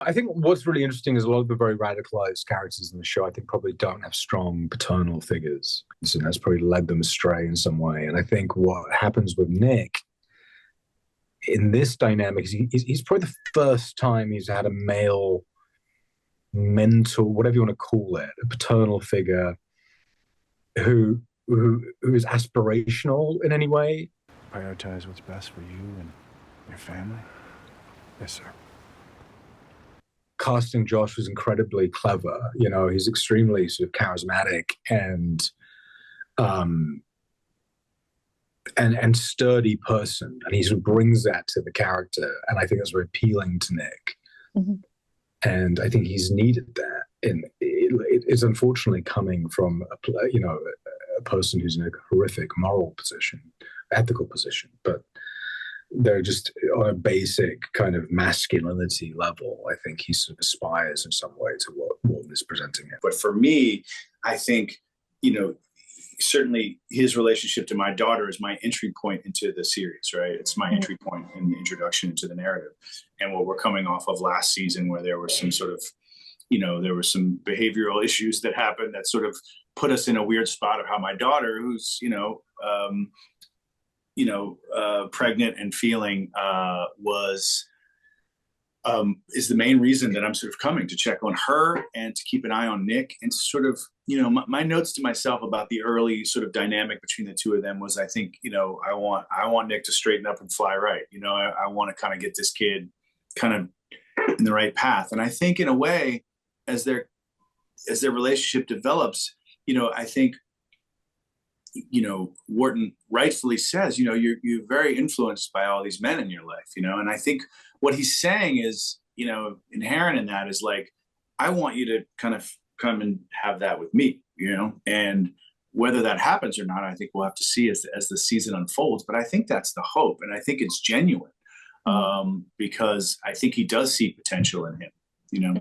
I think what's really interesting is a lot of the very radicalized characters in the show, I think, probably don't have strong paternal figures. And that's probably led them astray in some way. And I think what happens with Nick in this dynamic is he's probably the first time he's had a male mentor, whatever you want to call it, a paternal figure who is aspirational in any way. Prioritize what's best for you and your family. Yes, sir. Casting Josh was incredibly clever. You know, he's extremely sort of charismatic and sturdy person, and he sort of brings that to the character, and I think that's very appealing to Nick. Mm-hmm. And I think he's needed that. And it's unfortunately coming from a person who's in a horrific moral position, ethical position, but they're just on a basic kind of masculinity level. I think he sort of aspires in some way to what Wharton is presenting it. But for me, I think, certainly his relationship to my daughter is my entry point into the series, right? It's my entry point in the introduction into the narrative. And what we're coming off of last season, where there was some sort of, there were some behavioral issues that happened that sort of put us in a weird spot of how my daughter, who's, pregnant and feeling is the main reason that I'm sort of coming to check on her and to keep an eye on Nick, and sort of, my notes to myself about the early sort of dynamic between the two of them was, I think, I want Nick to straighten up and fly right. I want to kind of get this kid kind of in the right path. And I think in a way, as their relationship develops, I think, Wharton rightfully says, you're very influenced by all these men in your life, and I think what he's saying is, inherent in that is like, I want you to kind of come and have that with me, and whether that happens or not, I think we'll have to see as the season unfolds. But I think that's the hope. And I think it's genuine, because I think he does see potential in him,